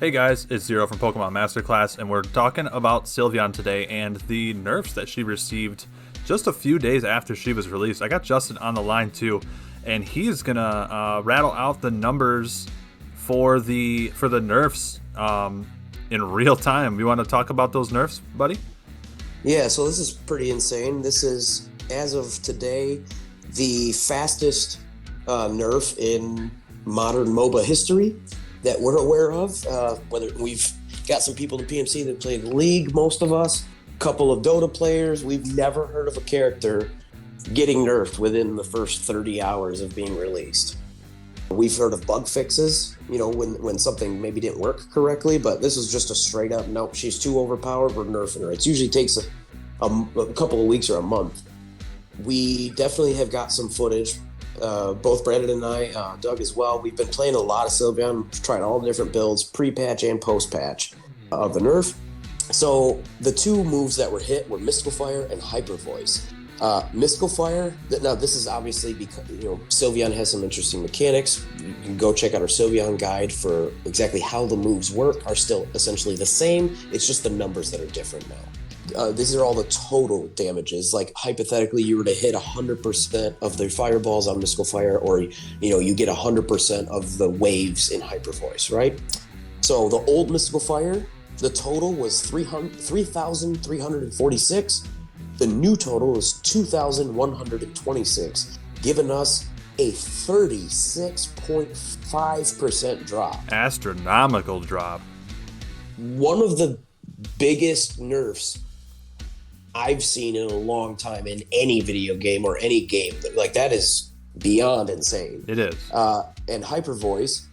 Hey guys, it's Zero from Pokemon Masterclass, and we're talking about Sylveon today and the nerfs that she received just a few days after she was released. I got Justin on the line too, and he's gonna rattle out the numbers for the nerfs in real time. You want to talk about those nerfs, buddy? Yeah, so this is pretty insane. This is, as of today, the fastest nerf in modern MOBA history that we're aware of. Whether we've got some people in PMC that play the league, most of us, a couple of Dota players, we've never heard of a character getting nerfed within the first 30 hours of being released. We've heard of bug fixes, when something maybe didn't work correctly, but this is just a straight up, nope, she's too overpowered, we're nerfing her. It usually takes a couple of weeks or a month. We definitely have got some footage. Both Brandon and I, Doug as well, we've been playing a lot of Sylveon, trying all the different builds, pre-patch and post-patch of the nerf. So the two moves that were hit were Mystical Fire and Hyper Voice. Mystical Fire, now this is obviously because, Sylveon has some interesting mechanics. You can go check out our Sylveon guide for exactly how the moves work, are still essentially the same. It's just the numbers that are different now. These are all the total damages. Like hypothetically, you were to hit 100% of the fireballs on Mystical Fire, or you get 100% of the waves in Hyper Voice, right? So the old Mystical Fire, the total was 3,346. The new total is 2,126, giving us a 36.5% drop. Astronomical drop. One of the biggest nerfs I've seen in a long time in any video game or any game. Like, that is beyond insane. It is. And Hyper Voice,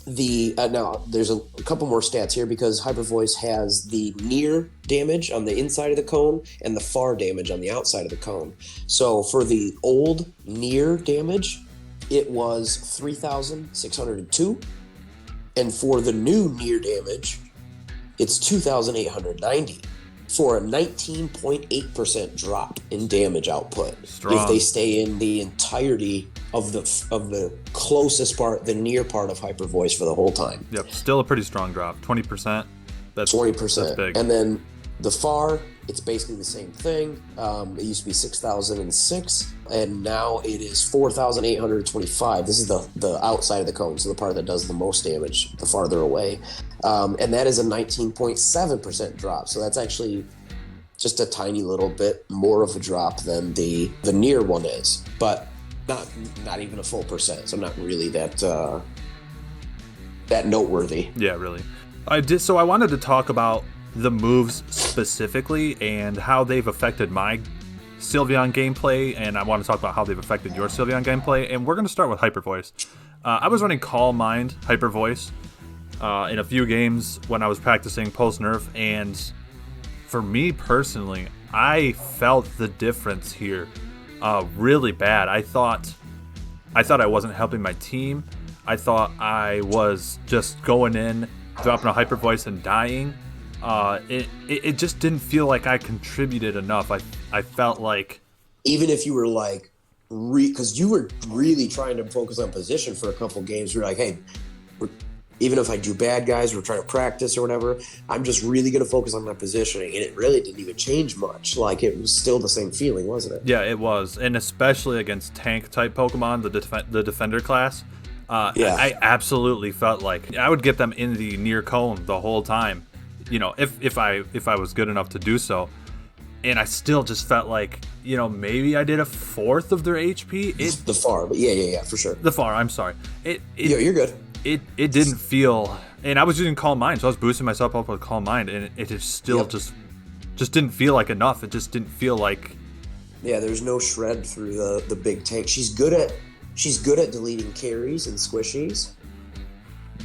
now there's a couple more stats here because Hyper Voice has the near damage on the inside of the cone and the far damage on the outside of the cone. So for the old near damage, it was 3,602, and for the new near damage, it's 2,890 for a 19.8% drop in damage output. Strong. If they stay in the entirety of the closest part, the near part of Hyper Voice for the whole time. Yep, still a pretty strong drop. 20%. That's 20%. That's big. And then the far, it's basically the same thing. It used to be 6,006, and now it is 4,825. This is the outside of the cone, so the part that does the most damage, the farther away. And that is a 19.7% drop. So that's actually just a tiny little bit more of a drop than the near one is, but not even a full percent. So not really that noteworthy. Yeah, really. So I wanted to talk about the moves specifically and how they've affected my Sylveon gameplay, and I want to talk about how they've affected your Sylveon gameplay, and we're going to start with Hyper Voice. I was running Calm Mind Hyper Voice in a few games when I was practicing post-nerf, and for me personally, I felt the difference here really bad. I thought I wasn't helping my team. I thought I was just going in, dropping a Hyper Voice and dying. It just didn't feel like I contributed enough. I felt like, even if you were like, because you were really trying to focus on position for a couple games, you're like, hey, even if I do bad guys, we're trying to practice or whatever, I'm just really going to focus on my positioning. And it really didn't even change much. Like, it was still the same feeling, wasn't it? Yeah, it was. And especially against tank type Pokemon, the defender class. Yeah. I absolutely felt like I would get them in the near cone the whole time, if I was good enough to do so. And I still just felt like, maybe I did a fourth of their HP. The far, but yeah, for sure. The far, I'm sorry. Yeah, you're good. It didn't feel, and I was using Calm Mind, so I was boosting myself up with Calm Mind, and it just still just didn't feel like enough. It just didn't feel like. Yeah, there's no shred through the big tank. She's good at deleting carries and squishies,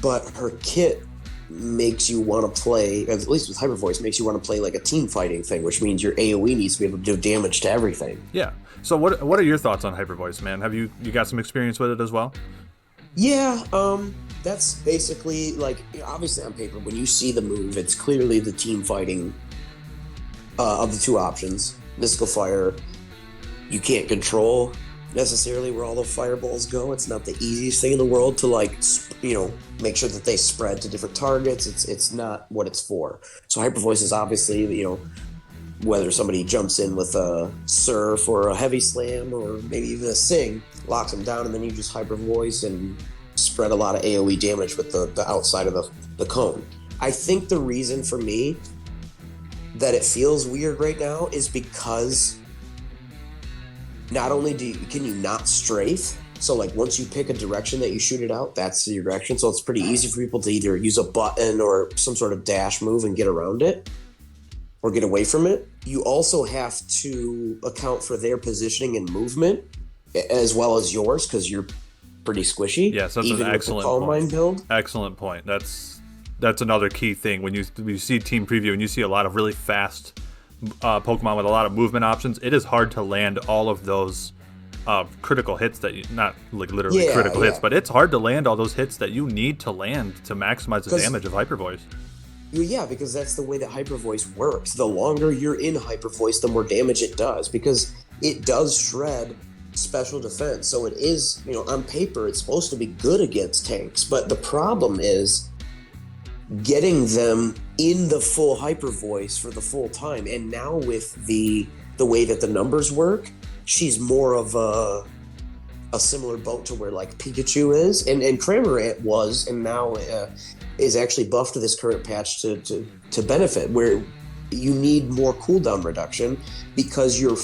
but her kit makes you want to play, at least with Hyper Voice, makes you want to play like a team fighting thing, which means your AoE needs to be able to do damage to everything. Yeah. So what are your thoughts on Hyper Voice, man? Have you got some experience with it as well? Yeah, that's basically, like, obviously on paper, when you see the move, it's clearly the team fighting of the two options. Mystical Fire, you can't control. necessarily where all the fireballs go. It's not the easiest thing in the world to make sure that they spread to different targets. It's not what it's for. So hyper voice is obviously, whether somebody jumps in with a surf or a heavy slam or maybe even a sing, locks them down, and then you just hyper voice and spread a lot of AoE damage with the outside of the cone. I think the reason for me that it feels weird right now is because not only can you not strafe, so like once you pick a direction that you shoot it out, that's your direction. So it's pretty easy for people to either use a button or some sort of dash move and get around it or get away from it. You also have to account for their positioning and movement as well as yours, because you're pretty squishy. Yes, that's an excellent point. Build. Excellent point. That's another key thing when you see team preview and you see a lot of really fast Pokemon with a lot of movement options. It is hard to land all of those critical hits that not like literally critical hits, but it's hard to land all those hits that you need to land to maximize the damage of Hyper Voice. Yeah, because that's the way that Hyper Voice works. The longer you're in Hyper Voice, the more damage it does, because it does shred special defense. So it is, on paper, it's supposed to be good against tanks, but the problem is getting them in the full Hyper Voice for the full time. And now with the way that the numbers work, she's more of a similar boat to where like Pikachu is, and Cramorant was, and now is actually buffed to this current patch to benefit, where you need more cooldown reduction because your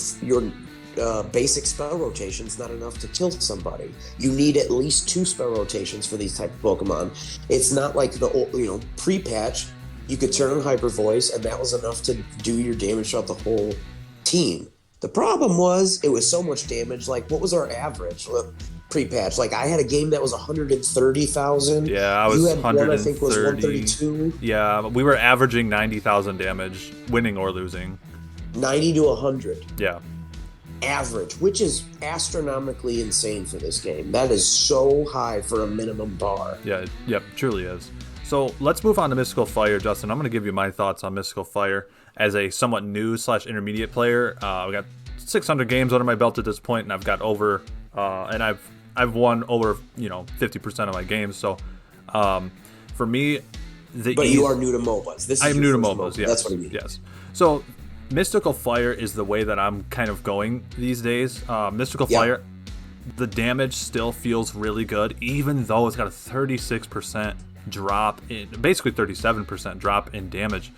basic spell rotation is not enough to kill somebody. You need at least 2 spell rotations for these type of Pokemon. It's not like the old, pre-patch, you could turn on Hyper Voice and that was enough to do your damage throughout the whole team. The problem was it was so much damage. Like, what was our average pre-patch? Like, I had a game that was 130,000. Yeah, I was 130. One, I think, was 132. Yeah, we were averaging 90,000 damage, winning or losing. 90 to 100. Yeah. Average, which is astronomically insane for this game. That is so high for a minimum bar. Yeah, yep, truly is. So let's move on to Mystical Fire, Justin. I'm going to give you my thoughts on Mystical Fire as a somewhat new / intermediate player. I've got 600 games under my belt at this point, and I've got over, and I've won over 50% of my games. So for me, you are new to MOBAs. I'm new to MOBAs. Yes, that's what I mean. Yes. So Mystical Fire is the way that I'm kind of going these days. Mystical Fire, the damage still feels really good, even though it's got a 36% drop in, basically 37% drop in damage.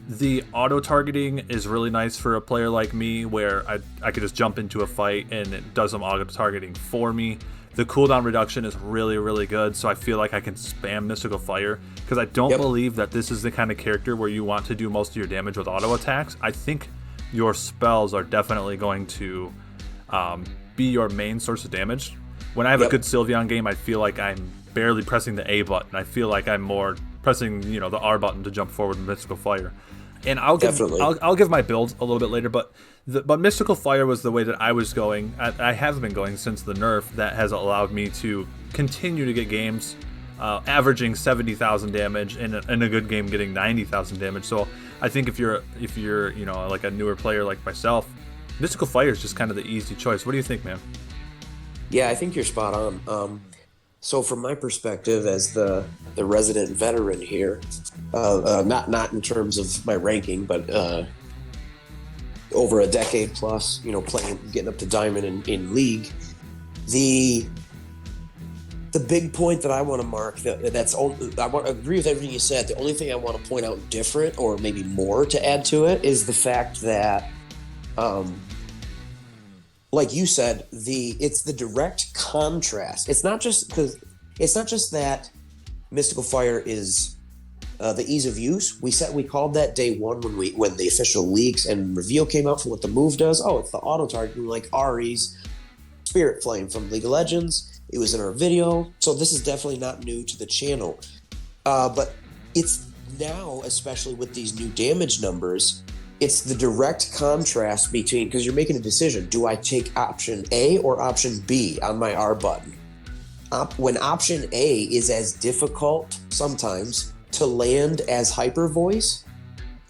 The auto targeting is really nice for a player like me, where I could just jump into a fight and it does some auto targeting for me. The cooldown reduction is really, really good, so I feel like I can spam Mystical Fire, because I don't believe that this is the kind of character where you want to do most of your damage with auto attacks. I think your spells are definitely going to be your main source of damage. When I have a good Sylveon game, I feel like I'm barely pressing the A button. I feel like I'm more pressing, the R button to jump forward with Mystical Fire. And I'll give my build a little bit later, but Mystical Fire was the way that I was going. I have been going since the nerf. That has allowed me to continue to get games averaging 70,000 damage, and in a good game getting 90,000 damage. So I think if you're like a newer player like myself, Mystical Fire is just kind of the easy choice. What do you think, man? Yeah, I think you're spot on. So from my perspective as the resident veteran here, not in terms of my ranking, but over a decade plus, playing, getting up to Diamond in League, the big point that I want to mark, I agree with everything you said. The only thing I want to point out different, or maybe more to add to it, is the fact that, like you said, it's the direct contrast. It's not just that Mystical Fire is the ease of use. We called that day one when the official leaks and reveal came out for what the move does. Oh, it's the auto targeting, like Ari's Spirit Flame from League of Legends. It was in our video, so this is definitely not new to the channel. But it's now, especially with these new damage numbers, it's the direct contrast between, because you're making a decision, do I take option A or option B on my R button? When option A is as difficult sometimes to land as Hyper Voice,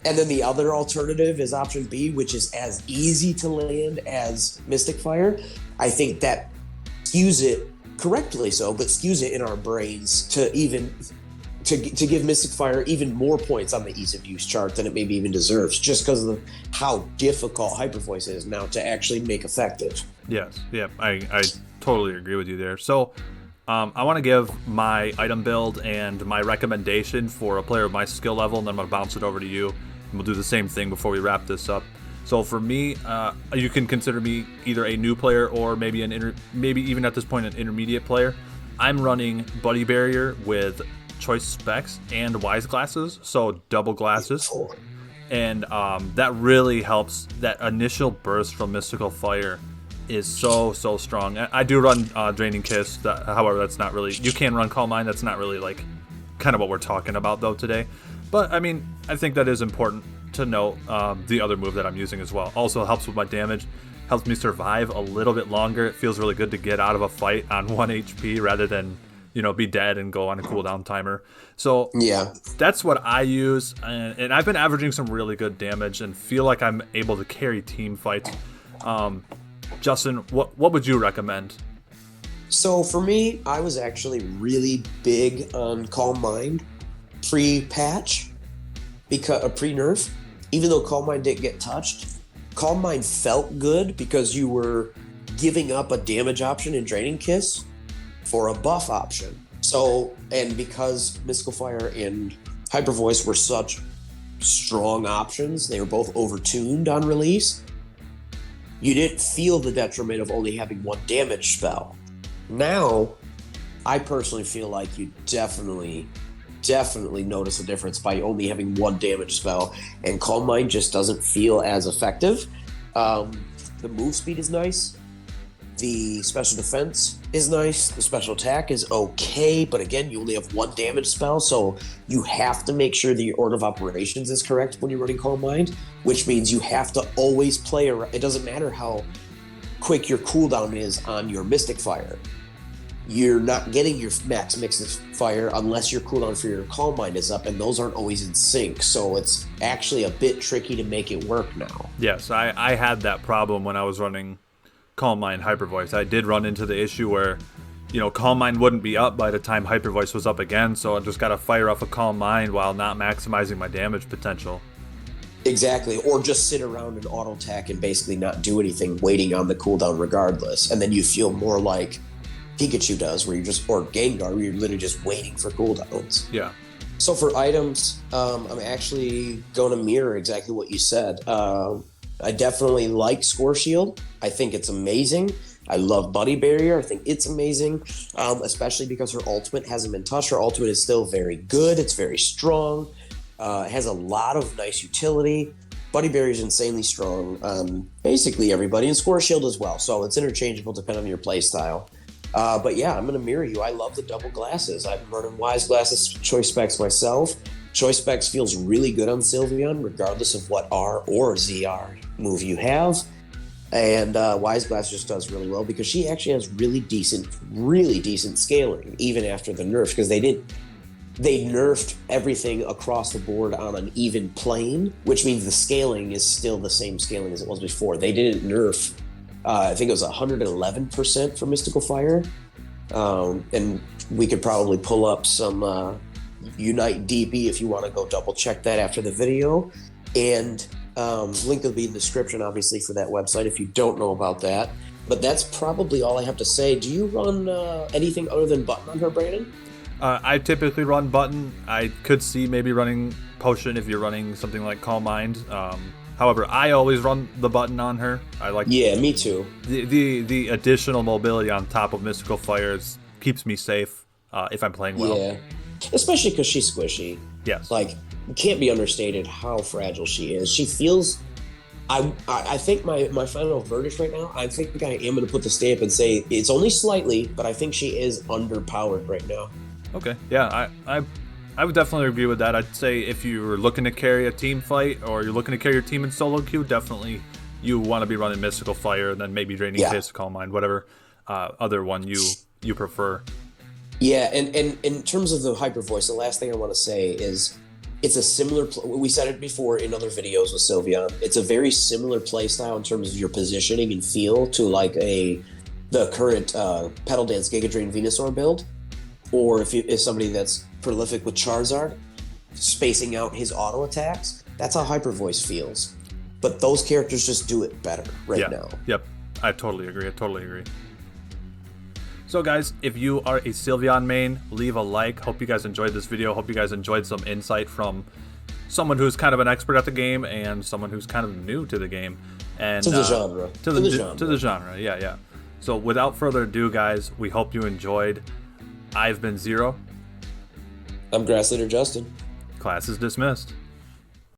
and then the other alternative is option B, which is as easy to land as Mystic Fire, I think that skews it, correctly so, but skews it in our brains to give Mystic Fire even more points on the ease of use chart than it maybe even deserves, just because of how difficult Hyper Voice is now to actually make effective. Yes, yeah, I totally agree with you there. So I want to give my item build and my recommendation for a player of my skill level, and then I'm going to bounce it over to you, and we'll do the same thing before we wrap this up. So for me, you can consider me either a new player or maybe maybe even at this point an intermediate player. I'm running Buddy Barrier with Choice Specs and Wise Glasses, so double glasses, and that really helps. That initial burst from Mystical Fire is so strong. I do run Draining Kiss, however that's not really, you can run Calm Mind, that's not really like kind of what we're talking about though today, but I mean I think that is important to note. The other move that I'm using as well also helps with my damage, helps me survive a little bit longer. It feels really good to get out of a fight on 1 HP rather than, you know, be dead and go on a cooldown timer. So yeah, that's what I use, and I've been averaging some really good damage and feel like I'm able to carry team fights. Justin, what would you recommend? So for me, I was actually really big on Calm Mind pre-patch, because pre-nerf. Even though Calm Mind didn't get touched, Calm Mind felt good because you were giving up a damage option in Draining Kiss for a buff option. So, and because Mystical Fire and Hyper Voice were such strong options, they were both overtuned on release, you didn't feel the detriment of only having one damage spell. Now, I personally feel like you definitely notice a difference by only having one damage spell, and Calm Mind just doesn't feel as effective. The move speed is nice. The special defense is nice. The special attack is okay, but again, you only have one damage spell, so you have to make sure that your order of operations is correct when you're running Calm Mind, which means you have to always play around. It doesn't matter how quick your cooldown is on your Mystic Fire. You're not getting your max Mystic Fire unless your cooldown for your Calm Mind is up, and those aren't always in sync, so it's actually a bit tricky to make it work now. Yes, I had that problem when I was running Calm Mind Hyper Voice. I did run into the issue where, you know, Calm Mind wouldn't be up by the time Hyper Voice was up again, so I just got to fire off a Calm Mind while not maximizing my damage potential. Exactly, or just sit around and auto attack and basically not do anything, waiting on the cooldown regardless, and then you feel more like Pikachu does, where you're just, or Gengar, where you're literally just waiting for cooldowns. Yeah. So for items, I'm actually going to mirror exactly what you said. I definitely like Score Shield. I think it's amazing. I love Buddy Barrier. I think it's amazing, especially because her ultimate hasn't been touched. Her ultimate is still very good. It's very strong. It has a lot of nice utility. Buddy Barrier is insanely strong on basically everybody, and Score Shield as well. So it's interchangeable depending on your play style. But yeah, I'm going to mirror you. I love the double glasses. I'm running Wise Glasses, Choice Specs myself. Choice Specs feels really good on Sylveon, regardless of what R or ZR move you have. And Wise Glass just does really well because she actually has really decent scaling, even after the nerf, because they nerfed everything across the board on an even plane, which means the scaling is still the same scaling as it was before. They didn't nerf, I think it was 111% for Mystical Fire. And we could probably pull up some Unite DB if you want to go double check that after the video. And link will be in the description, obviously, for that website if you don't know about that. But that's probably all I have to say. Do you run anything other than Button on her, Brandon? I typically run Button. I could see maybe running Potion if you're running something like Calm Mind. However, I always run the Button on her. I like. Yeah, me too. The additional mobility on top of Mystical Fires keeps me safe if I'm playing well. Yeah, especially because she's squishy. Yes. Like, it can't be understated how fragile she is. She feels. I think my final verdict right now, I think I am going to put the stamp and say it's only slightly, but I think she is underpowered right now. Okay. Yeah, I would definitely agree with that. I'd say if you're looking to carry a team fight or you're looking to carry your team in solo queue, definitely you want to be running Mystical Fire and then maybe Draining Kiss, Calm Mind, whatever other one you prefer. Yeah, and in terms of the Hyper Voice, the last thing I want to say is it's a similar, we said it before in other videos with Sylveon, it's a very similar play style in terms of your positioning and feel to like a the current Pedal Dance Giga Drain Venusaur build, or if somebody that's prolific with Charizard, spacing out his auto attacks, that's how Hyper Voice feels. But those characters just do it better now. Yep. I totally agree. So guys, if you are a Sylveon main, leave a like. Hope you guys enjoyed this video. Hope you guys enjoyed some insight from someone who's kind of an expert at the game and someone who's kind of new to the game. And to the genre. To the genre, yeah. So without further ado, guys, we hope you enjoyed. I've been Zero. I'm Grass Leader Justin. Class is dismissed.